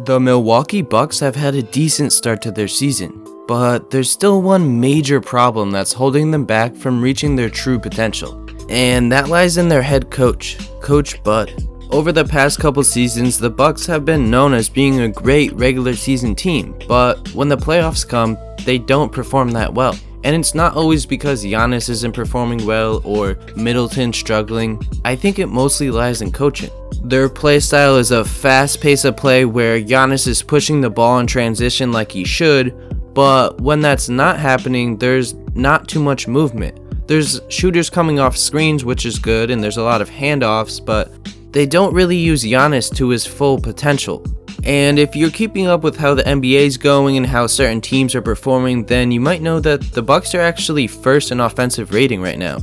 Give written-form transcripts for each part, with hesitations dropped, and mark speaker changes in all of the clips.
Speaker 1: The Milwaukee Bucks have had a decent start to their season, but there's still one major problem that's holding them back from reaching their true potential, and that lies in their head coach, Coach Bud. Over the past couple seasons, the Bucks have been known as being a great regular season team, but when the playoffs come, they don't perform that well. And it's not always because Giannis isn't performing well or Middleton struggling. I think it mostly lies in coaching. Their play style is a fast pace of play where Giannis is pushing the ball in transition like he should, but when that's not happening, there's not too much movement. There's shooters coming off screens, which is good, and there's a lot of handoffs, but they don't really use Giannis to his full potential. And if you're keeping up with how the NBA is going and how certain teams are performing, then you might know that the Bucks are actually first in offensive rating right now.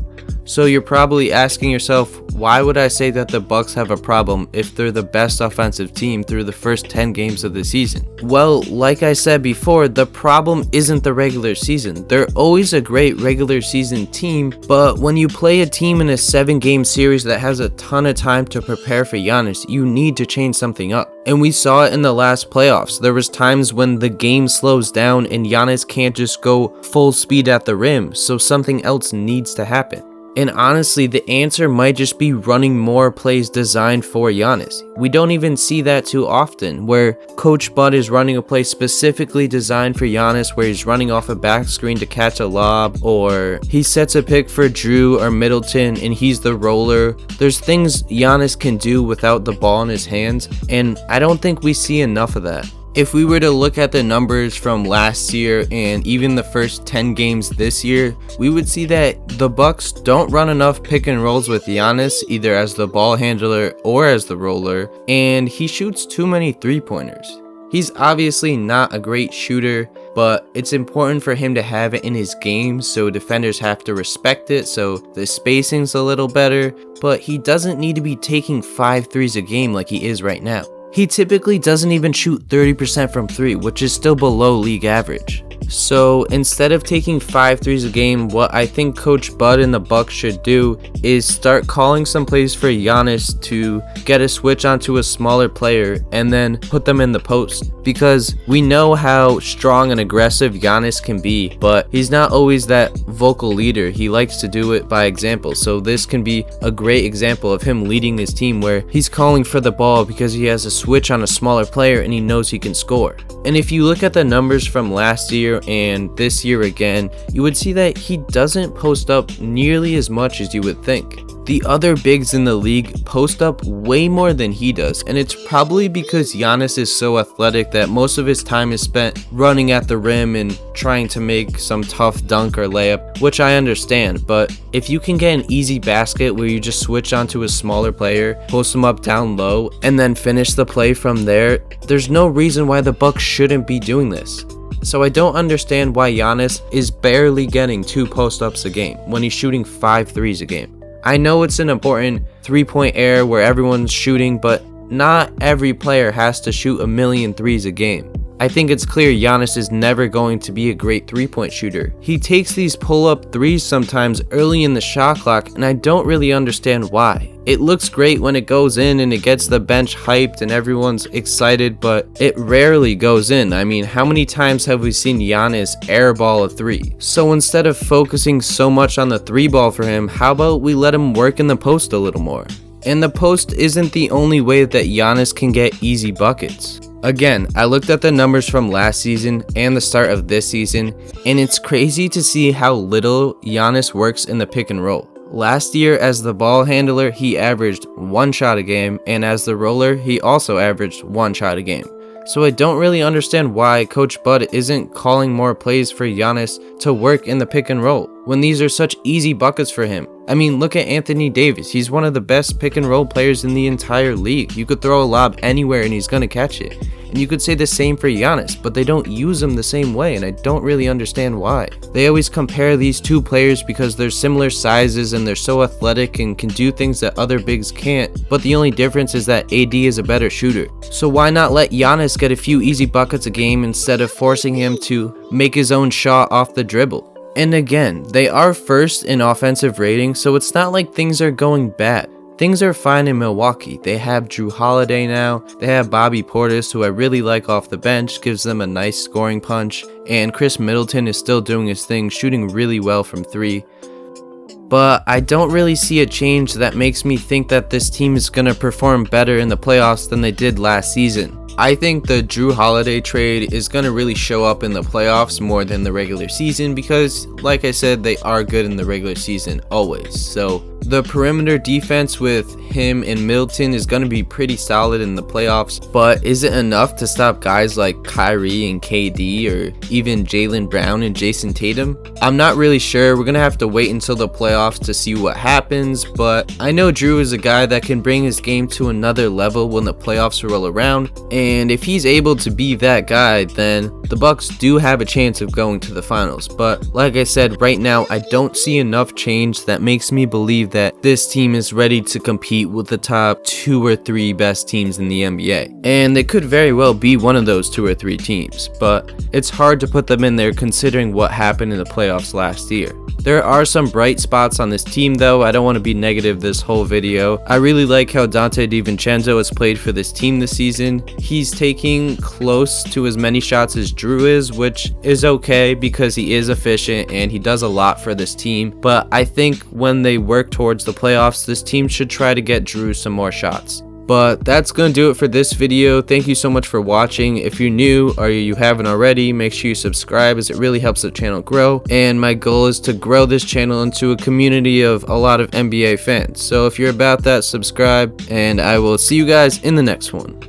Speaker 1: So you're probably asking yourself, why would I say that the Bucks have a problem if they're the best offensive team through the first 10 games of the season? Well, like I said before, the problem isn't the regular season. They're always a great regular season team, but when you play a team in a 7-game series that has a ton of time to prepare for Giannis, you need to change something up. And we saw it in the last playoffs. There was times when the game slows down and Giannis can't just go full speed at the rim, so something else needs to happen. And honestly, the answer might just be running more plays designed for Giannis. We don't even see that too often, where Coach Bud is running a play specifically designed for Giannis, where he's running off a back screen to catch a lob, or he sets a pick for Jrue or Middleton and he's the roller. There's things Giannis can do without the ball in his hands, and I don't think we see enough of that. If we were to look at the numbers from last year and even the first 10 games this year, we would see that the Bucks don't run enough pick and rolls with Giannis, either as the ball handler or as the roller, and he shoots too many three-pointers. He's obviously not a great shooter, but it's important for him to have it in his game, so defenders have to respect it, so the spacing's a little better, but he doesn't need to be taking 5 threes a game like he is right now. He typically doesn't even shoot 30% from 3, which is still below league average. So instead of taking 5 threes a game, what I think Coach Bud and the Bucks should do is start calling some plays for Giannis to get a switch onto a smaller player and then put them in the post. Because we know how strong and aggressive Giannis can be, but he's not always that vocal leader. He likes to do it by example. So this can be a great example of him leading his team where he's calling for the ball because he has a switch on a smaller player and he knows he can score. And if you look at the numbers from last year and this year again, you would see that he doesn't post up nearly as much as you would think. The other bigs in the league post up way more than he does, and it's probably because Giannis is so athletic that most of his time is spent running at the rim and trying to make some tough dunk or layup, which I understand, but if you can get an easy basket where you just switch onto a smaller player, post him up down low, and then finish the play from there, there's no reason why the Bucks shouldn't be doing this. So I don't understand why Giannis is barely getting 2 post-ups a game when he's shooting 5 threes a game. I know it's an important 3-point era where everyone's shooting, but not every player has to shoot a million threes a game. I think it's clear Giannis is never going to be a great 3-point shooter. He takes these pull-up threes sometimes early in the shot clock, and I don't really understand why. It looks great when it goes in and it gets the bench hyped and everyone's excited, but it rarely goes in. I mean, how many times have we seen Giannis airball a 3? So instead of focusing so much on the 3 ball for him, how about we let him work in the post a little more? And the post isn't the only way that Giannis can get easy buckets. Again, I looked at the numbers from last season and the start of this season, and it's crazy to see how little Giannis works in the pick and roll. Last year, as the ball handler, he averaged 1 shot a game, and as the roller, he also averaged 1 shot a game. So I don't really understand why Coach Bud isn't calling more plays for Giannis to work in the pick and roll, when these are such easy buckets for him. I mean, look at Anthony Davis. He's one of the best pick and roll players in the entire league. You could throw a lob anywhere and he's gonna catch it. And you could say the same for Giannis, but they don't use him the same way, and I don't really understand why. They always compare these two players because they're similar sizes and they're so athletic and can do things that other bigs can't, but the only difference is that AD is a better shooter. So why not let Giannis get a few easy buckets a game instead of forcing him to make his own shot off the dribble? And again, they are first in offensive rating, so it's not like things are going bad. things are fine in Milwaukee. They have Jrue Holiday now, they have Bobby Portis, who I really like off the bench, gives them a nice scoring punch, and Khris Middleton is still doing his thing, shooting really well from 3. But I don't really see a change that makes me think that this team is going to perform better in the playoffs than they did last season. I think the Jrue Holiday trade is going to really show up in the playoffs more than the regular season because, like I said, they are good in the regular season always. So the perimeter defense with him and Middleton is going to be pretty solid in the playoffs, but is it enough to stop guys like Kyrie and KD or even Jaylen Brown and Jason Tatum? I'm not really sure. We're going to have to wait until the playoffs to see what happens, but I know Jrue is a guy that can bring his game to another level when the playoffs roll around, and if he's able to be that guy, then the Bucks do have a chance of going to the finals. But like I said, right now I don't see enough change that makes me believe that this team is ready to compete with the top 2 or 3 best teams in the NBA. And they could very well be one of those 2 or 3 teams, but it's hard to put them in there considering what happened in the playoffs last year. There are some bright spots on this team though. I don't want to be negative this whole video. I really like how Donte DiVincenzo has played for this team this season. He's taking close to as many shots as Jrue is, which is okay because he is efficient and he does a lot for this team. But I think when they work towards the playoffs, this team should try to get Jrue some more shots. But that's going to do it for this video. Thank you so much for watching. If you're new or you haven't already, make sure you subscribe as it really helps the channel grow. And my goal is to grow this channel into a community of a lot of NBA fans. So if you're about that, subscribe, and I will see you guys in the next one.